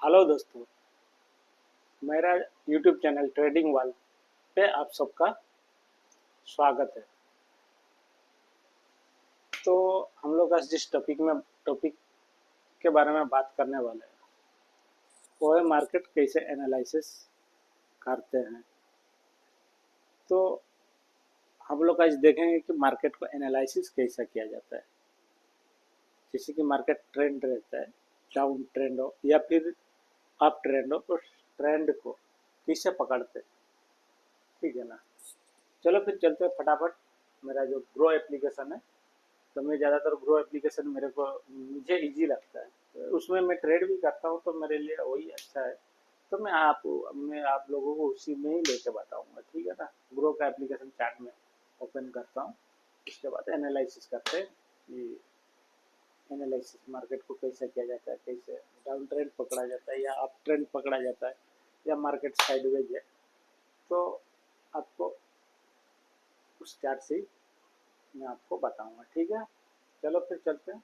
Hello दोस्तों, मेरा YouTube channel trading world पे आप सबका स्वागत है। तो हम लोग आज जिस टॉपिक के बारे में बात करने वाले हैं वो है मार्केट कैसे एनालिसिस करते हैं। तो हम लोग आज देखेंगे कि मार्केट को एनालिसिस कैसा किया जाता है। जैसे कि मार्केट ट्रेंड रहता है, डाउन ट्रेंड हो या फिर अप ट्रेंड हो, उस ट्रेंड को कैसे पकड़ते हैं, ठीक है ना। चलो फिर चलते हैं फटाफट। मेरा जो ग्रो एप्लीकेशन है, तो मैं ज़्यादातर ग्रो एप्लीकेशन मुझे इजी लगता है। तो उसमें मैं ट्रेड भी करता हूँ, तो मेरे लिए वही अच्छा है। तो मैं आप लोगों को उसी में ही लेके बताऊंगा, ठीक है ना। ग्रो का एप्लीकेशन चार्ट में ओपन करता हूँ, उसके बाद एनालिसिस करते हैं कि एनालिसिस मार्केट को कैसे किया जाता है, कैसे डाउन ट्रेंड पकड़ा जाता है या अप ट्रेंड पकड़ा जाता है या मार्केट साइडवेज है। तो आपको उस चार्ट से ही मैं आपको बताऊंगा, ठीक है। चलो फिर चलते हैं।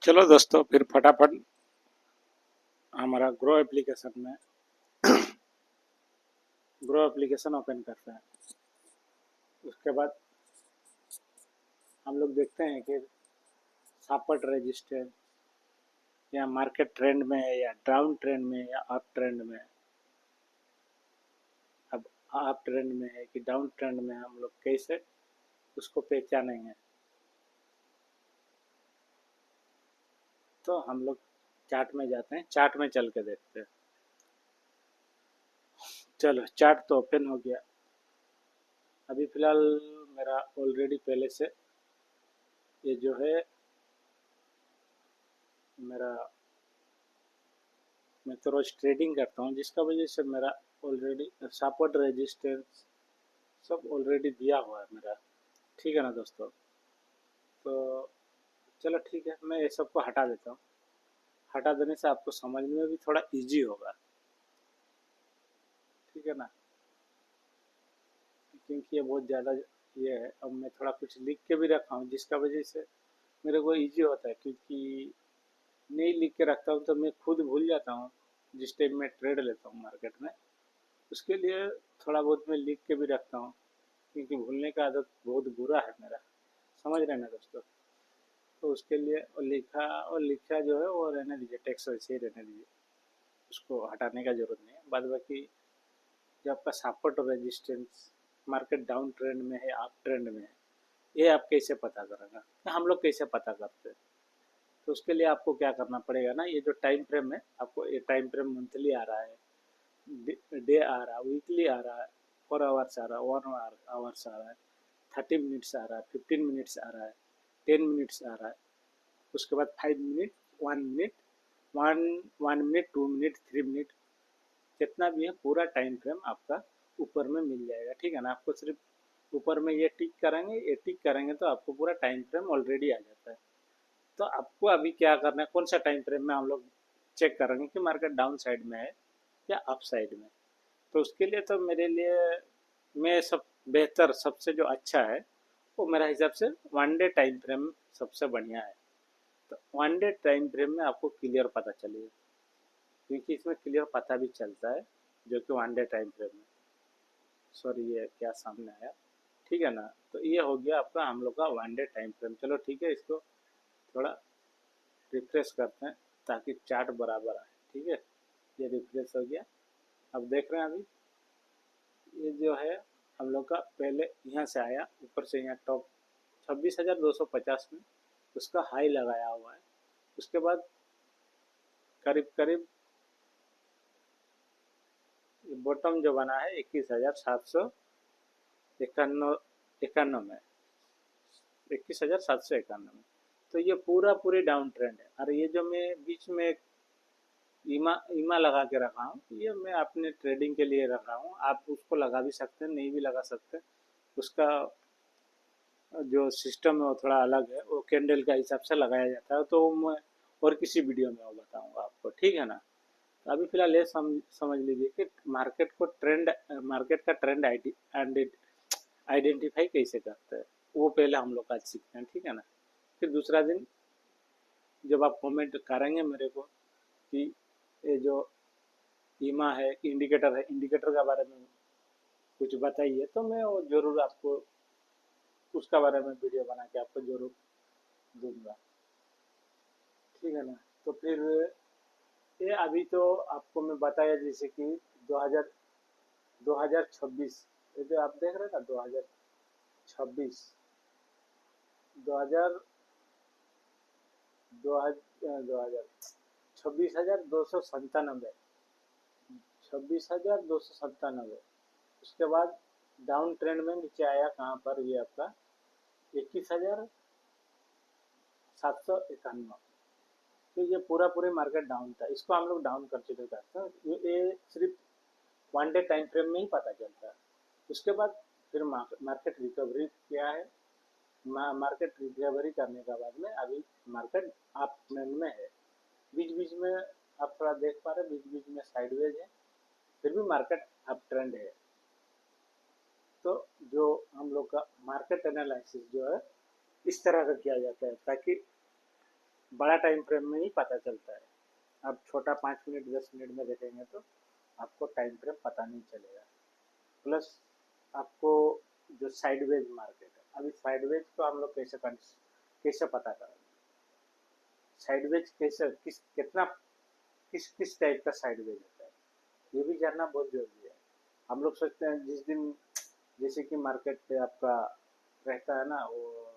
चलो दोस्तों, फिर फटाफट हमारा ग्रो एप्लीकेशन ओपन करते हैं। उसके बाद हम लोग देखते हैं कि सपोर्ट रेजिस्टेंस या मार्केट ट्रेंड में है या डाउन ट्रेंड में या अप ट्रेंड में है। अब अप ट्रेंड में है कि डाउन ट्रेंड में, हम लोग कैसे उसको पहचानेंगे। तो हम लोग चार्ट में जाते हैं, चार्ट में चल के देखते हैं। चलो, चार्ट तो ओपन हो गया। अभी फिलहाल मेरा ऑलरेडी पहले से ये जो है मेरा, मैं तो रोज ट्रेडिंग करता हूँ, जिसका वजह से मेरा ऑलरेडी सपोर्ट रेजिस्टेंस सब ऑलरेडी दिया हुआ है मेरा, ठीक है ना दोस्तों। तो चलो ठीक है, मैं ये सबको हटा देता हूँ। हटा देने से आपको समझने में भी थोड़ा इजी होगा, ठीक है ना। क्योंकि ये बहुत ज़्यादा ये है। अब मैं थोड़ा कुछ लिख के भी रखा हूँ, जिसका वजह से मेरे को इजी होता है। क्योंकि नहीं लिख के रखता हूँ तो मैं खुद भूल जाता हूँ जिस टाइम मैं ट्रेड लेता हूँ मार्केट में। उसके लिए थोड़ा बहुत मैं लिख के भी रखता हूँ, क्योंकि भूलने का आदत बहुत बुरा है मेरा, समझ रहे हैं ना दोस्तों। तो उसके लिए और लिखा जो है वो रहने दीजिए, टेक्स्ट वैसे ही रहने दीजिए, उसको हटाने का जरूरत नहीं है। बाद बाकी जो आपका सपोर्ट और रेजिस्टेंस मार्केट डाउन ट्रेंड में है, अप ट्रेंड में है, ये आप कैसे पता करेंगे, हम लोग कैसे पता करते हैं। तो उसके लिए आपको क्या करना पड़ेगा ना, ये जो टाइम फ्रेम है, आपको ये टाइम फ्रेम मंथली आ रहा है, डे आ रहा है, वीकली आ रहा है, 4 आवर्स आ रहा है, 1 आवर्स आ रहा है, 30 मिनट्स आ रहा है, 15 मिनट्स आ रहा है, 10 मिनट्स आ रहा है। उसके बाद 5 minute, 1 minute, one 1 minute, 2 minute, 3 minute, जितना भी है पूरा टाइम फ्रेम आपका ऊपर में मिल जाएगा, ठीक है ना। आपको सिर्फ ऊपर में ये टिक करेंगे तो आपको पूरा टाइम फ्रेम ऑलरेडी आ जाता है। तो आपको अभी क्या करना है, कौन सा टाइम फ्रेम में हम लोग चेक करेंगे कि मार्केट डाउन साइड में है या अप साइड में। तो उसके लिए तो मेरे लिए मैं सब बेहतर, सबसे जो अच्छा है वो मेरा हिसाब से 1 डे टाइम फ्रेम सबसे बढ़िया है। तो 1 डे टाइम फ्रेम में आपको क्लियर पता चलेगा, क्योंकि इसमें क्लियर पता भी चलता है, जो कि 1 डे टाइम फ्रेम में। सॉरी, ये क्या सामने आया, ठीक है ना। तो ये हो गया आपका हम लोग का 1 डे टाइम फ्रेम। चलो ठीक है, इसको थोड़ा रिफ्रेश करते हैं ताकि चार्ट बराबर आए, ठीक है। ये रिफ्रेश हो गया। अब देख रहे हैं अभी ये जो है हम लोग का पहले यहाँ से आया, ऊपर से यहाँ टॉप 26,250 में उसका हाई लगाया हुआ है। उसके बाद करीब करीब बॉटम जो बना है 21,751 में, 21,751 में। तो ये पूरी डाउन ट्रेंड है। और ये जो मैं बीच में एक ईमा ईमा लगा के रखा हूँ, ये मैं अपने ट्रेडिंग के लिए रखा हूँ। आप उसको लगा भी सकते हैं, नहीं भी लगा सकते। उसका जो सिस्टम है वो थोड़ा अलग है, वो कैंडल का हिसाब से लगाया जाता है। तो मैं और किसी वीडियो में वो बताऊंगा आपको, ठीक है ना। तो अभी फिलहाल ये समझ लीजिए कि मार्केट का ट्रेंड आइडेंटिफाई कैसे करते हैं, वो पहले हम लोग आज सीखते हैं, ठीक है ना। फिर दूसरा दिन जब आप कमेंट करेंगे मेरे को कि ये जो ईमा है, इंडिकेटर है, इंडिकेटर के बारे में कुछ बताइए, तो मैं वो जरूर आपको उसका बारे में वीडियो बना के आपको जरूर दूंगा। ठीक है ना। तो फिर ये अभी तो आपको मैं बताया जैसे कि 2000 2026, ये जो आप देख रहे हैं ना 2026, 2000 2000 26,297, 26,297। उसके बाद डाउन ट्रेंड में नीचे आया कहाँ पर, ये आपका 21,751। तो ये पूरा पूरे मार्केट डाउन था, इसको हम लोग डाउन कंसिडर करते हैं। ये सिर्फ वन डे टाइम फ्रेम में ही पता चलता है। उसके बाद फिर मार्केट रिकवरी क्या है, मार्केट रिकवरी करने के बाद में अभी मार्केट अप ट्रेंड में है। बीच बीच में आप थोड़ा देख पा रहे, बीच बीच में साइडवेज है, फिर भी मार्केट अप ट्रेंड है। तो जो हम लोग का मार्केट एनालिसिस जो है इस तरह का किया जाता है, ताकि बड़ा टाइम फ्रेम में ही पता चलता है। आप छोटा 5 मिनट 10 मिनट में देखेंगे तो आपको टाइम फ्रेम पता नहीं चलेगा। प्लस आपको जो साइडवेज मार्केट है, अभी साइडवेज को हम लोग कैसे पता करेंगे, साइडवेज कैसे किस किस टाइप का साइडवेज होता है, ये भी जानना बहुत जरूरी है। हम लोग सोचते हैं जिस दिन जैसे कि मार्केट पे आपका रहता है ना वो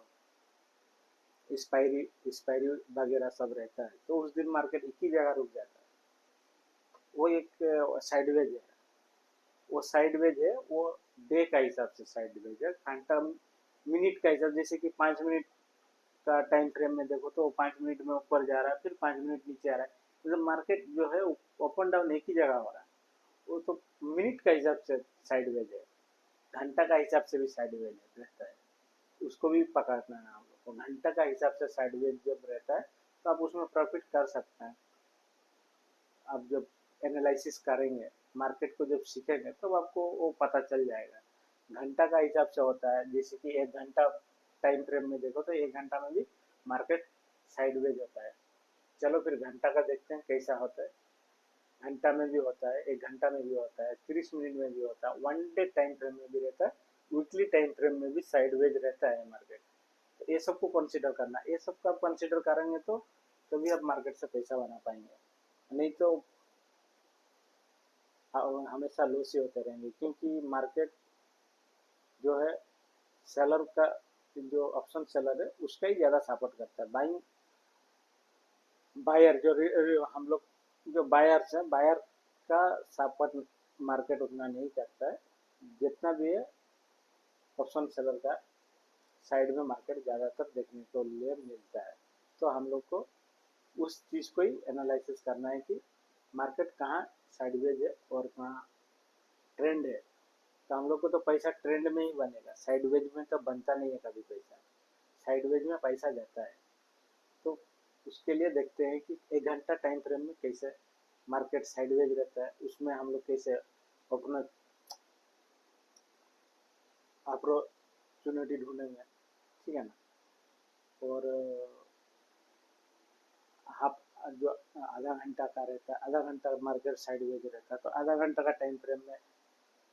एक्सपायरी वगैरह सब रहता है, तो उस दिन मार्केट एक ही जगह रुक जाता है, वो एक साइडवेज है। वो साइडवेज है, वो डे का हिसाब से साइडवेज है, घंटा मिनट का हिसाब, जैसे कि 5 मिनट का टाइम फ्रेम में देखो तो 5 मिनट में ऊपर जा रहा है, फिर 5 मिनट नीचे आ रहा है, मतलब मार्केट जो है अप एंड डाउन एक ही जगह हो रहा है। वो तो मिनट का हिसाब से साइडवेज है, घंटा का हिसाब से भी साइडवेज रहता है, उसको भी पकड़ना है हम लोग को। घंटा का हिसाब से साइडवेज जब रहता है तो आप उसमें प्रॉफिट कर सकते हैं। आप जब एनालिसिस करेंगे, मार्केट को जब सीखेंगे तब तो आपको वो पता चल जाएगा। घंटा का हिसाब से होता है, जैसे कि 1 घंटा टाइम फ्रेम में देखो तो 1 घंटा में भी मार्केट साइडवेज होता है। चलो फिर घंटा का देखते हैं कैसा होता है। घंटा में भी होता है, 1 घंटा में भी होता है, 30 मिनट में भी होता है, वन डे टाइम फ्रेम में भी रहता है, वीकली टाइम फ्रेम में भी साइडवेज रहता है मार्केट। तो ये सबको कंसिडर करना, ये सब का कंसिडर करेंगे तो तभी आप मार्केट से पैसा बना पाएंगे, नहीं तो हमेशा लॉस ही होते रहेंगे। क्योंकि मार्केट जो है सेलर का, जो ऑप्शन सेलर है उसका ही ज़्यादा सपोर्ट करता है। बाइंग बायर जो हम लोग जो बायर्स हैं, बायर का सपोर्ट मार्केट उतना नहीं करता है जितना भी है ऑप्शन सेलर का। साइड में मार्केट ज़्यादातर देखने को लिए मिलता है। तो हम लोग को उस चीज़ को ही एनालिसिस करना है कि मार्केट कहाँ साइडवेज है और कहाँ ट्रेंड है। तो हम लोग को तो पैसा ट्रेंड में ही बनेगा, साइडवेज में तो बनता नहीं है कभी पैसा। साइडवेज में पैसा जाता है। तो उसके लिए देखते हैं कि 1 घंटा टाइम फ्रेम में कैसे मार्केट साइडवेज रहता है, उसमें हम लोग कैसे अपना अपॉर्चुनिटी ढूंढेंगे। ठीक है ना। और हाफ जो आधा घंटा का रहता है, आधा घंटा मार्केट साइडवेज रहता है, तो आधा घंटा का टाइम फ्रेम में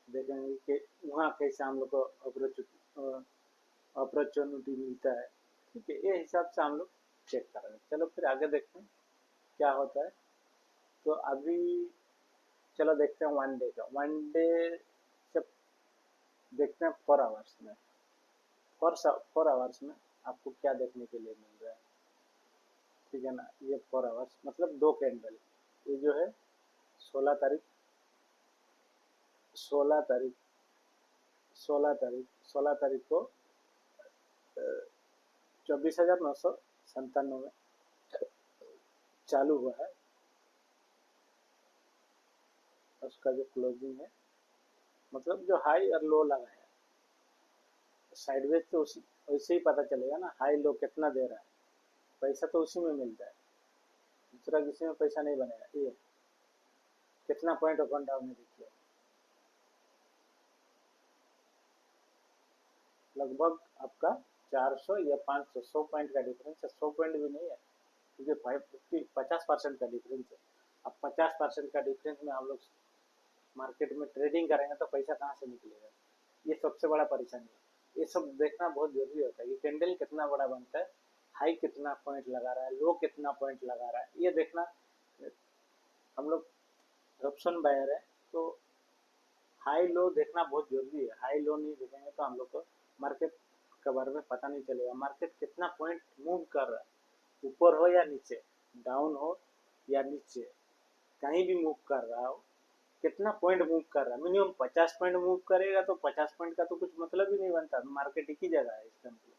देखेंगे कि वहाँ कैसे हम लोग को अपॉर्चुनिटी मिलता है। ठीक है, ये हिसाब से हम लोग चेक कर रहे हैं। चलो फिर आगे देखते हैं क्या होता है। तो अभी चलो देखते हैं वन डे का। वन डे से देखते हैं 4 आवर्स में। 4 आवर्स में आपको क्या देखने के लिए मिल रहा है। ठीक है ना। ये 4 आवर्स मतलब 2 कैंडल। ये जो है 16 तारीख, 16 तारीख, 16 तारीख को 24,997 चालू हुआ है। उसका जो क्लोजिंग है, मतलब जो हाई और लो लगा है, साइडवेज तो उसी वैसे ही पता चलेगा ना, हाई लो कितना दे रहा है। पैसा तो उसी में मिलता है, दूसरा किसी में पैसा नहीं बनेगा। ये कितना पॉइंट अप एंड डाउन है देखिए, लगभग आपका 400 या 500, 100 पॉइंट का डिफरेंस है। 100 पॉइंट भी नहीं है, क्योंकि 50% का डिफरेंस है। अब 50% का डिफरेंस में हम लोग मार्केट में ट्रेडिंग करेंगे तो पैसा कहाँ से निकलेगा? ये सबसे बड़ा परेशानी है। ये सब देखना बहुत जरूरी होता है कि कैंडल कितना बड़ा बनता है, हाई कितना पॉइंट लगा रहा है, लो कितना पॉइंट लगा रहा है, ये देखना। हम लोग ऑप्शन बायर है तो हाई लो देखना बहुत जरूरी है। हाई लो नहीं देखेंगे तो हम लोग को मार्केट के बारे में पता नहीं चलेगा। मार्केट कितना पॉइंट मूव कर रहा है, ऊपर हो या नीचे, डाउन हो या नीचे, कहीं भी मूव कर रहा हो, कितना पॉइंट मूव कर रहा है। मिनिमम 50 पॉइंट मूव करेगा तो 50 पॉइंट का तो कुछ मतलब ही नहीं बनता, मार्केट एक ही जगह है इसका मतलब।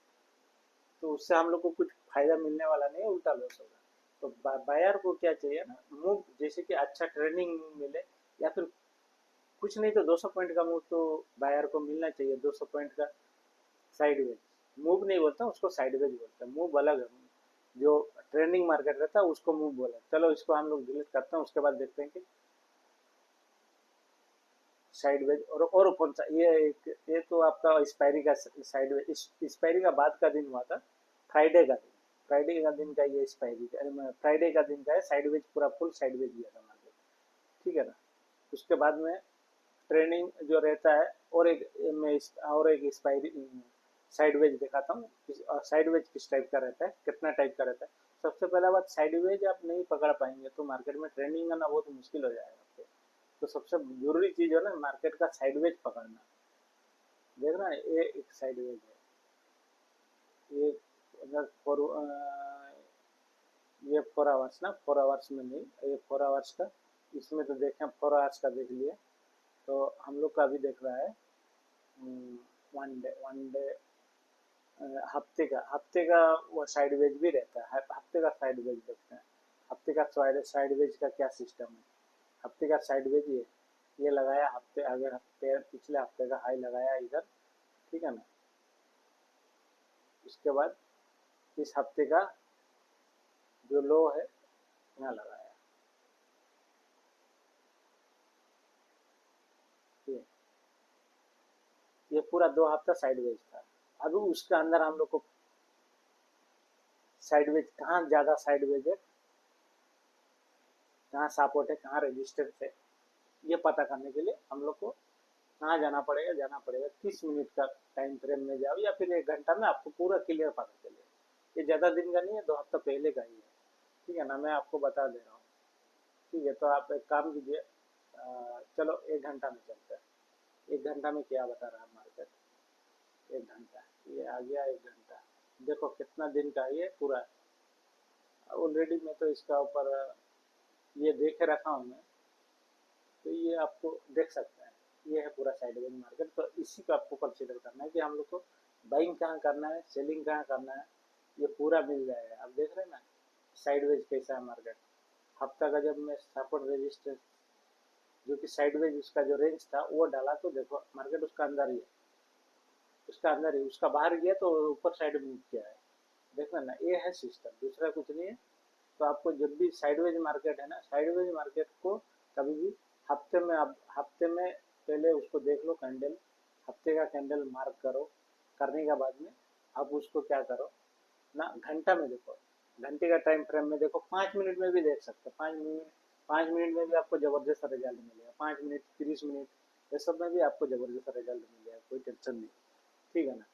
तो उससे हम लोग को कुछ फायदा मिलने वाला नहीं है, उल्टा लॉस होगा। तो बायर को क्या चाहिए ना, मूव जैसे कि अच्छा ट्रेंडिंग मिले, या फिर कुछ नहीं तो 200 पॉइंट का मूव तो बायर को मिलना चाहिए। 200 पॉइंट का साइडवेज मूव नहीं बोलता, उसको साइडवेज बोलता है। मूव अलग है, जो ट्रेंडिंग मार्केट रहता है उसको मूव बोला। चलो इसको हम लोग डिलीट करते हैं, उसके बाद देखते हैं कि साइडवेज और कौन सा। ये तो आपका एक्सपायरी का साइडवेज, एक्सपायरी का बाद का दिन हुआ था, फ्राइडे का दिन। फ्राइडे का दिन का ये एक्सपायरी का, फ्राइडे का दिन का है साइडवेज, पूरा फुल साइडवेज दिया था मार्केट, ठीक है ना। उसके बाद में ट्रेंडिंग जो रहता है, और एक मैं और एक एक्सपायरी साइडवेज दिखाता हूँ। साइडवेज किस टाइप का रहता है, कितना टाइप का रहता है। सबसे पहला बात, साइडवेज आप नहीं पकड़ पाएंगे तो मार्केट में ट्रेंडिंग करना बहुत मुश्किल हो जाएगा आपको। तो सबसे जरूरी चीज है ना मार्केट का साइडवेज पकड़ना। देख रहा है, ये एक साइडवेज है। ये अगर ये 4 आवर्स ना, 4 आवर्स में नहीं, ये 4 आवर्स का, इसमें तो देखें 4 आवर्स का देख लिए। तो हम लोग का अभी देख रहा है वन डे हफ्ते का वो साइडवेज भी रहता है। हफ्ते का साइडवेज देखते हैं। हफ्ते का साइडवेज का क्या सिस्टम है। हफ्ते का साइडवेज ये लगाया, हफ्ते अगर हफ्ते पिछले हफ्ते का हाई लगाया इधर, ठीक है ना। उसके बाद इस हफ्ते का जो लो है यहाँ लगाया, ये पूरा 2 हफ्ता साइडवेज था। अभी उसके अंदर हम लोग को साइडवेज कहाँ ज्यादा साइडवेज है, कहाँ सपोर्ट है, कहाँ रेजिस्टेंस है, ये पता करने के लिए हम लोग को कहाँ जाना पड़ेगा 30 मिनट का टाइम फ्रेम में जाओ, या फिर 1 घंटा में आपको पूरा क्लियर पता चलेगा। ये ज़्यादा दिन का नहीं है, 2 हफ्ता पहले का ही है, ठीक है ना। मैं आपको बता दे रहा हूँ, ठीक है। तो आप एक काम कीजिए, चलो 1 घंटा में चलते हैं। 1 घंटा में क्या बता रहा है मार्केट। 1 घंटा, ये आ गया 1 घंटा। देखो कितना दिन का ये पूरा, ऑलरेडी मैं तो इसका ऊपर ये देख रखा हूँ मैं, तो ये आपको देख सकते हैं। ये है पूरा साइडवेज मार्केट। तो इसी को आपको कंसिडर करना है कि हम लोग को बाइंग कहाँ करना है, सेलिंग कहाँ करना है, ये पूरा मिल जाएगा। आप देख रहे हैं ना साइडवेज कैसा है मार्केट। हफ्ता का जब मैं सपोर्ट रेजिस्टेंस, जो कि साइडवेज उसका जो रेंज था वो डाला, तो देखो मार्केट उसका अंदर ही है, उसका अंदर ही, उसका बाहर गया तो ऊपर साइड मूव किया है। देखना ना, ये है सिस्टम, दूसरा कुछ नहीं है। तो आपको जब भी साइडवेज मार्केट है ना, साइडवेज मार्केट को कभी भी हफ्ते में, आप हफ्ते में पहले उसको देख लो कैंडल, हफ्ते का कैंडल मार्क करो। करने के बाद में आप उसको क्या करो ना, घंटा में देखो, घंटे का टाइम फ्रेम में देखो, 5 मिनट में भी देख सकते हो। 5 मिनट, 5 मिनट में भी आपको जबरदस्त रिजल्ट मिलेगा। 5 मिनट, 30 मिनट, ये सब में भी आपको जबरदस्त रिजल्ट मिलेगा, कोई टेंशन नहीं, ठीक है ना।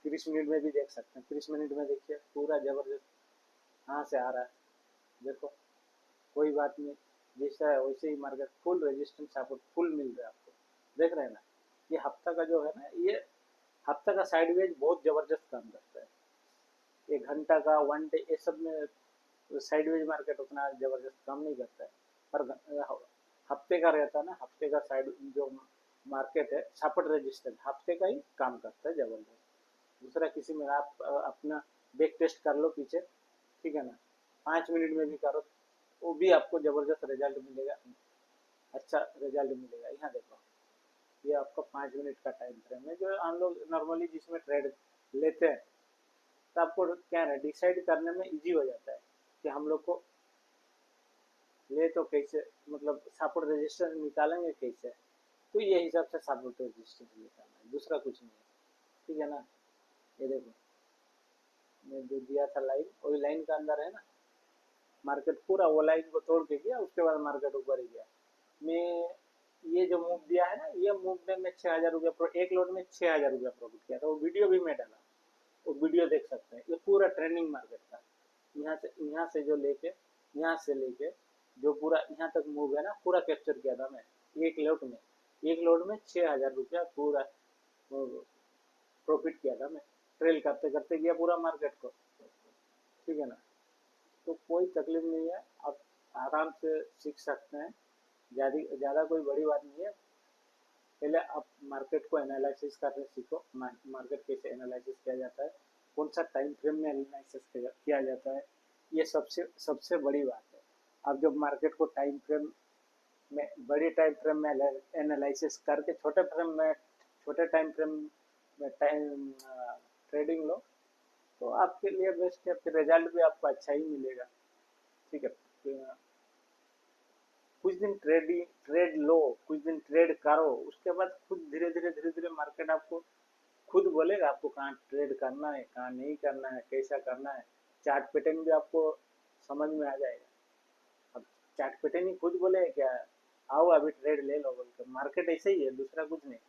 30 मिनट में भी देख सकते हैं। 30 मिनट में देखिए पूरा जबरदस्त कहाँ से आ रहा है, देखो कोई बात नहीं, जैसा है वैसे ही market full resistance support full मिल रहा है आपको, देख रहे हैं ना। ये हफ्ता का जो है ना, ये हफ्ता का साइडवेज बहुत जबरदस्त काम करता है। 1 घंटा का, 1 डे, ये सब में साइडवेज मार्केट उतना जबरदस्त काम नहीं करता है। पर हफ्ते का रहता है ना, हफ्ते का साइड जो मार्केट है सपोर्ट रेजिस्टेंस हफ्ते का ही काम करता है जबरदस्त। दूसरा किसी में आप अपना बैक टेस्ट कर लो पीछे, ठीक है ना। 5 मिनट में भी करो, वो भी आपको जबरदस्त रिजल्ट मिलेगा, अच्छा रिजल्ट मिलेगा। यहाँ देखो, ये आपका 5 मिनट का टाइम फ्रेम है जो हम लोग नॉर्मली जिसमें ट्रेड लेते हैं। तो आपको क्या है, डिसाइड करने में इजी हो जाता है कि हम लोग को ले तो कैसे, मतलब सपोर्ट रेजिस्टेंस निकालेंगे कैसे। तो ये हिसाब से सपोर्ट रेजिस्टेंस निकालना है, दूसरा कुछ नहीं है, ठीक है ना। ये देखो, मैं जो दिया था लाइन, वही लाइन का अंदर है ना, मार्केट पूरा वो लाइन को तोड़ के गया, उसके बाद मार्केट ऊपर ही गया। मैं ये जो मूव दिया है ना, ये मूव में मैं 6,000 रुपया एक लोड में 6,000 रुपया प्रॉफिट किया था। वो वीडियो भी मैं डाला, वो वीडियो देख सकते हैं। ये पूरा ट्रेंडिंग मार्केट था। यहाँ से जो लेके, यहाँ से लेके जो पूरा यहाँ तक मूव है ना, पूरा कैप्चर किया था मैं एक लोड में 6,000 रुपया पूरा प्रॉफिट किया था मैं। ट्रेल करते करते गया पूरा मार्केट को, ठीक है ना। तो कोई तकलीफ नहीं है, आप आराम से सीख सकते हैं। ज़्यादा कोई बड़ी बात नहीं है। पहले आप मार्केट को एनालिसिस करना सीखो, मार्केट कैसे एनालिसिस किया जाता है, कौन सा टाइम फ्रेम में एनालिसिस किया जाता है, ये सबसे सबसे बड़ी बात है। आप जब मार्केट को टाइम फ्रेम में, बड़ी टाइम फ्रेम में एनालिसिस करके छोटे टाइम फ्रेम में टाइम ट्रेडिंग लो, तो आपके लिए बेस्ट है, फिर रिजल्ट भी आपको अच्छा ही मिलेगा, ठीक है। कुछ दिन ट्रेड लो, कुछ दिन ट्रेड करो, उसके बाद खुद धीरे धीरे मार्केट आपको खुद बोलेगा आपको कहाँ ट्रेड करना है, कहाँ नहीं करना है, कैसा करना है। चार्ट पैटर्न भी आपको समझ में आ जाएगा। अब चार्ट पैटर्न ही खुद बोले क्या, आओ अभी ट्रेड ले लो बोलकर। मार्केट ऐसे ही है, दूसरा कुछ नहीं।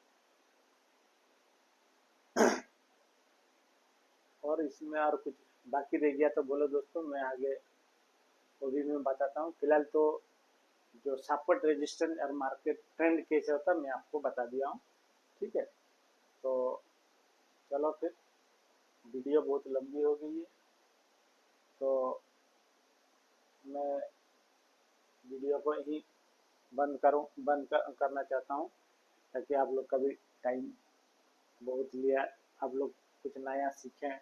और इसमें और कुछ बाकी रह गया तो बोलो दोस्तों, मैं आगे वो भी मैं बताता हूँ। फिलहाल तो जो सपोर्ट रेजिस्टेंस और मार्केट ट्रेंड कैसे होता है मैं आपको बता दिया हूँ, ठीक है। तो चलो फिर, वीडियो बहुत लंबी हो गई है, तो मैं वीडियो को यहीं करना चाहता हूँ, ताकि आप लोग का भी टाइम बहुत लिया, आप लोग कुछ नया सीखें।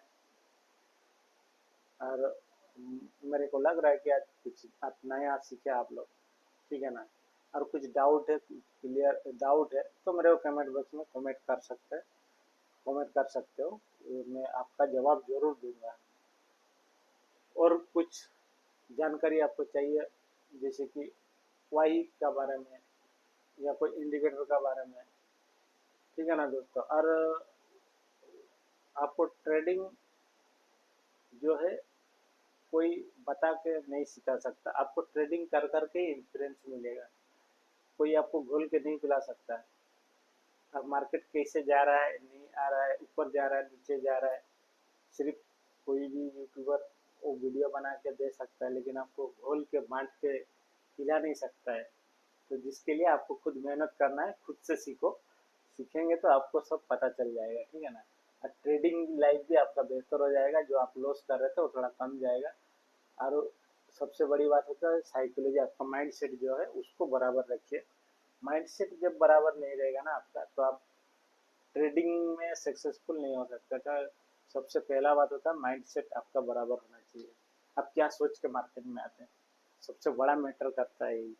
और मेरे को लग रहा है कि आज कुछ आप नया सीखे आप लोग, ठीक है ना। और कुछ डाउट है, क्लियर डाउट है, तो मेरे को कमेंट बॉक्स में कमेंट कर सकते हो, मैं आपका जवाब जरूर दूंगा। और कुछ जानकारी आपको चाहिए, जैसे कि वाई का बारे में या कोई इंडिकेटर का बारे में, ठीक है ना दोस्तों। और आपको ट्रेडिंग जो है कोई बता के नहीं सिखा सकता, आपको ट्रेडिंग कर करके ही एक्सपीरियंस मिलेगा। कोई आपको घोल के नहीं पिला सकता है। अब मार्केट कैसे जा रहा है, नहीं आ रहा है, ऊपर जा रहा है, नीचे जा रहा है, सिर्फ कोई भी यूट्यूबर वो वीडियो बना के दे सकता है, लेकिन आपको घोल के बांट के खिला नहीं सकता है। तो जिसके लिए आपको खुद मेहनत करना है, खुद से सीखो। सीखेंगे तो आपको सब पता चल जाएगा, ठीक है ना। और ट्रेडिंग लाइफ भी आपका बेहतर हो जाएगा, जो आप लॉस कर रहे थे वो थोड़ा कम जाएगा। और सबसे बड़ी बात होता है साइकोलॉजी, आपका माइंड सेट जो है उसको बराबर रखिए। माइंड सेट जब बराबर नहीं रहेगा ना आपका, तो आप ट्रेडिंग में सक्सेसफुल नहीं हो सकता। तो सबसे पहला बात होता है माइंड सेट आपका बराबर होना चाहिए। आप क्या सोच के मार्केट में आते हैं, सबसे बड़ा मैटर करता है ये,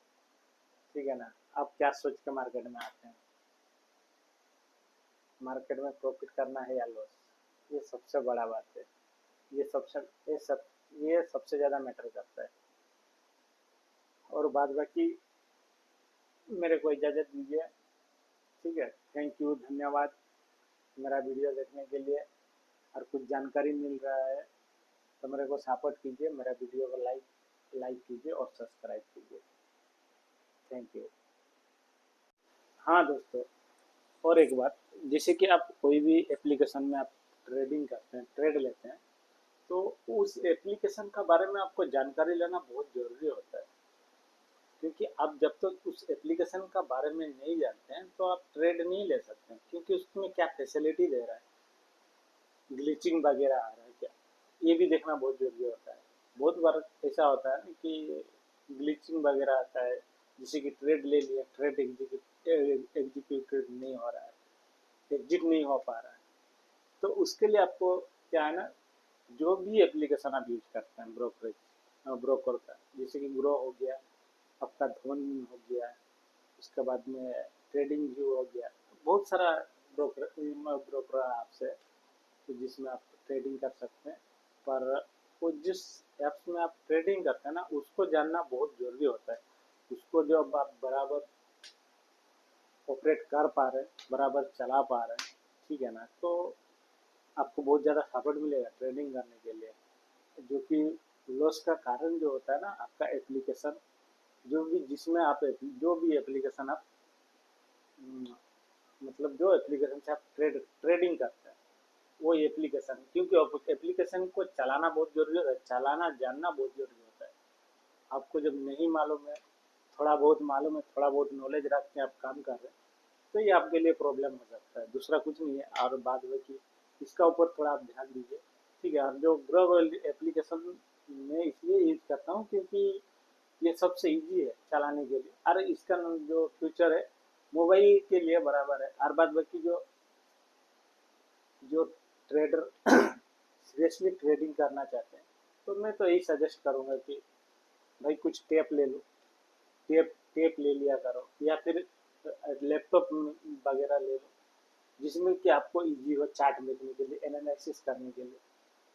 ठीक है ना। आप क्या सोच के मार्केट में आते हैं, मार्केट में प्रॉफिट करना है या लॉस, ये सबसे बड़ा बात है। ये सबसे ये सब ये सबसे ज़्यादा मैटर करता है। और बाद बाकी मेरे को इजाज़त दीजिए, ठीक है। थैंक यू, धन्यवाद मेरा वीडियो देखने के लिए। और कुछ जानकारी मिल रहा है तो मेरे को सपोर्ट कीजिए, मेरा वीडियो को लाइक कीजिए और सब्सक्राइब कीजिए। Thank you. हाँ दोस्तों, और एक बात, जैसे कि आप कोई भी एप्लीकेशन में आप ट्रेडिंग करते हैं, ट्रेड लेते हैं, तो उस एप्लीकेशन का बारे में आपको जानकारी लेना बहुत ज़रूरी होता है। क्योंकि आप जब तक उस एप्लीकेशन का बारे में नहीं जानते हैं तो आप ट्रेड नहीं ले सकते हैं, क्योंकि उसमें क्या फैसिलिटी दे रहा है, ग्लिचिंग वगैरह आ रहा है क्या, ये भी देखना बहुत ज़रूरी होता है। बहुत बार ऐसा होता है कि ग्लिचिंग वगैरह आता है, जैसे कि ट्रेड ले लिया, ट्रेड एग्जीक्यूटेड नहीं हो रहा है, एग्जिट नहीं हो पा रहा है। तो उसके लिए आपको क्या है ना, जो भी एप्लीकेशन आप यूज करते हैं ब्रोकर का, जैसे कि ग्रो हो गया, आपका धोन हो गया, उसके बाद में ट्रेडिंग व्यू हो गया, बहुत सारा ब्रोकर आपसे, तो जिसमें आप ट्रेडिंग कर सकते हैं। पर वो जिस ऐप्स में आप ट्रेडिंग करते हैं ना, उसको जानना बहुत ज़रूरी होता है। उसको जब आप बराबर ऑपरेट कर पा रहे हैं, बराबर चला पा रहे हैं, ठीक है ना, तो आपको बहुत ज़्यादा सपोर्ट मिलेगा ट्रेडिंग करने के लिए, जो कि लॉस का कारण जो होता है ना, आपका एप्लीकेशन, जो भी जिसमें आप जो भी एप्लीकेशन आप मतलब जो एप्लीकेशन से आप ट्रेडिंग करते हैं, वो एप्लीकेशन, क्योंकि एप्लीकेशन को चलाना बहुत जरूरी होता है, चलाना जानना बहुत जरूरी होता है। आपको जब नहीं मालूम है, थोड़ा बहुत मालूम है, थोड़ा बहुत नॉलेज रख के आप काम कर रहे हैं, तो ये आपके लिए प्रॉब्लम हो सकता है, दूसरा कुछ नहीं है। और बाद में कि इसका ऊपर थोड़ा आप ध्यान दीजिए, ठीक है। और जो ग्रो एप्लीकेशन मैं इसलिए यूज करता हूँ क्योंकि ये सबसे इजी है चलाने के लिए, और इसका जो फ्यूचर है मोबाइल के लिए बराबर है। और बाद बाकी जो जो ट्रेडर सीरियसली ट्रेडिंग करना चाहते हैं, तो मैं तो यही सजेस्ट करूंगा कि भाई कुछ टेप ले लो, टेप टेप ले लिया करो, या फिर लैपटॉप वगैरह ले लो, जिसमें कि आपको इजी हो चार्ट देखने के लिए, एनालिसिस करने के लिए।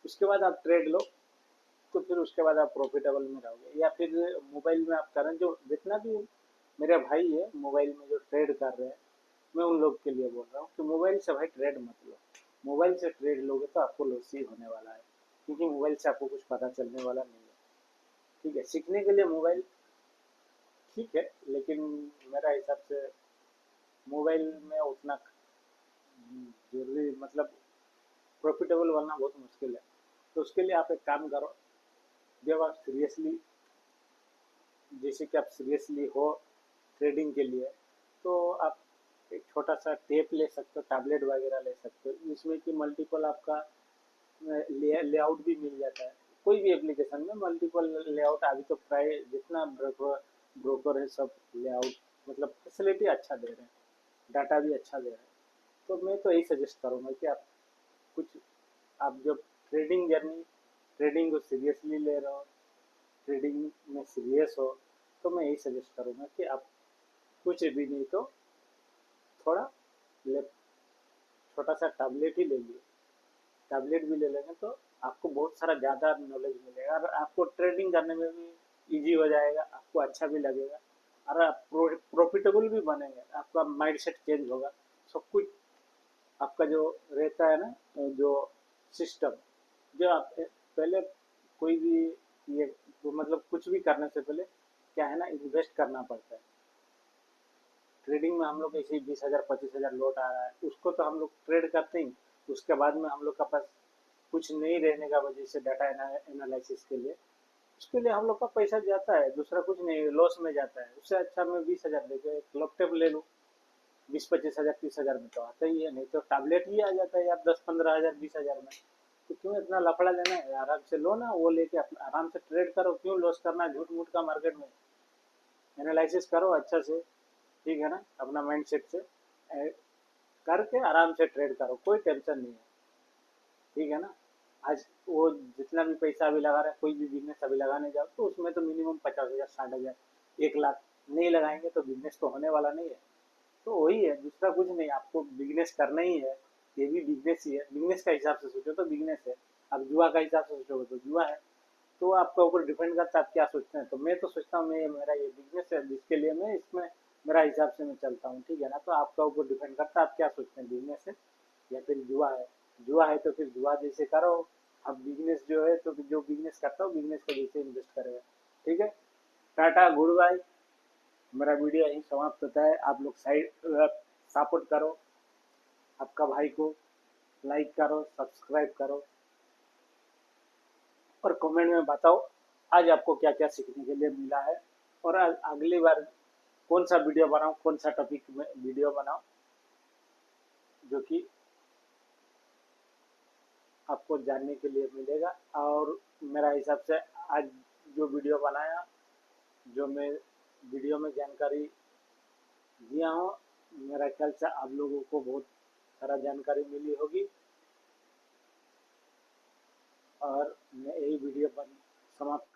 उसके बाद आप ट्रेड लो, तो फिर उसके बाद आप प्रॉफिटेबल में रहोगे। या फिर मोबाइल में आप करें, जो जितना भी मेरे भाई है मोबाइल में जो ट्रेड कर रहे हैं, मैं उन लोग के लिए बोल रहा हूँ कि मोबाइल से भाई ट्रेड मत लो। मोबाइल से ट्रेड लोगे तो आपको लॉस ही होने वाला है, क्योंकि मोबाइल से आपको कुछ पता चलने वाला नहीं है। ठीक है, सीखने के लिए मोबाइल ठीक है, लेकिन मेरा हिसाब से मोबाइल में उतना जरूरी मतलब प्रॉफिटेबल बनना बहुत मुश्किल है। तो उसके लिए आप एक काम करो, जब आप सीरियसली, जैसे कि आप सीरियसली हो ट्रेडिंग के लिए, तो आप एक छोटा सा टेप ले सकते हो, टैबलेट वगैरह ले सकते हो, जिसमें कि मल्टीपल आपका लेआउट भी मिल जाता है। कोई भी एप्लीकेशन में मल्टीपल लेआउट, अभी तो प्राय जितना ब्रोकर है सब लेआउट मतलब फैसिलिटी अच्छा दे रहे हैं, डाटा भी अच्छा दे रहे हैं। तो मैं तो यही सजेस्ट करूँगा कि आप कुछ, आप जब ट्रेडिंग जर्नी, ट्रेडिंग को सीरियसली ले रहे हो, ट्रेडिंग में सीरियस हो, तो मैं यही सजेस्ट करूँगा कि आप कुछ भी नहीं तो थोड़ा छोटा सा टैबलेट ही ले लिए। टैबलेट भी ले लेंगे तो आपको बहुत सारा ज़्यादा नॉलेज मिलेगा, और आपको ट्रेडिंग करने में भी इजी हो जाएगा, आपको अच्छा भी लगेगा, और आप प्रॉफिटेबल भी बनेंगे, आपका माइंड सेट चेंज होगा। सब कुछ आपका जो रहता है ना, जो सिस्टम, जो आप पहले कोई भी ये तो मतलब कुछ भी करने से पहले क्या है ना, इन्वेस्ट करना पड़ता है। ट्रेडिंग में हम लोग ऐसे 20,000 25,000 लौट आ रहा है, उसको तो हम लोग ट्रेड करते ही, उसके बाद में हम लोग का पास कुछ नहीं रहने का वजह से डाटा एनालिसिस के लिए, उसके लिए हम लोग का पैसा जाता है, दूसरा कुछ नहीं, लॉस में जाता है। उससे अच्छा मैं 20,000 लेके एक लैपटॉप ले लूँ, 20 25 हजार 30,000 में तो आता ही है, नहीं तो टैबलेट ही आ जाता है यार 10 15 हजार 20,000 में। तो क्यों इतना लफड़ा लेना है, आराम से लो ना, वो लेके आराम से ट्रेड करो, क्यों लॉस करना है झूठ मूठ का मार्केट में। एनालिसिस करो अच्छा से, ठीक है ना, अपना माइंड सेट से करके आराम से ट्रेड करो, कोई टेंशन नहीं है, ठीक है ना। आज वो जितना भी पैसा अभी लगा रहे हैं, कोई भी बिजनेस अभी लगाने जाओ तो उसमें तो मिनिमम 50,000 60,000 1 लाख नहीं लगाएंगे तो बिजनेस तो होने वाला नहीं है। तो वही है, दूसरा कुछ नहीं, आपको बिजनेस करना ही है, ये भी बिजनेस ही है। बिजनेस का हिसाब से सोचो तो बिजनेस है, अब जुआ का हिसाब से सोचोगे तो जुआ है। तो आपका ऊपर डिपेंड करता है आप क्या सोचते हैं। तो मैं तो सोचता हूँ मैं, मेरा ये बिजनेस है जिसके लिए मैं इसमें मेरा हिसाब से मैं चलता हूँ, ठीक है ना। तो आपका ऊपर डिपेंड करता है आप क्या सोचते हैं, बिजनेस है या फिर जुआ है। जुआ है तो फिर जुआ जैसे करो। अब बिजनेस जो है तो जो बिजनेस करता हो बिजनेस को जैसे इन्वेस्ट करेगा, ठीक है। टाटा गुड बाय, मेरा वीडियो यही समाप्त होता है। आप लोग साइड सपोर्ट करो आपका भाई को, लाइक करो, सब्सक्राइब करो, और कमेंट में बताओ आज आपको क्या क्या सीखने के लिए मिला है, और अगली बार कौन सा वीडियो बनाऊं, कौन सा टॉपिक में वीडियो बनाऊं जो कि आपको जानने के लिए मिलेगा। और मेरा हिसाब से आज जो वीडियो बनाया, जो मैं वीडियो में जानकारी दिया हूँ, मेरा ख्याल से आप लोगों को बहुत सारा जानकारी मिली होगी। और मैं यही वीडियो समाप्त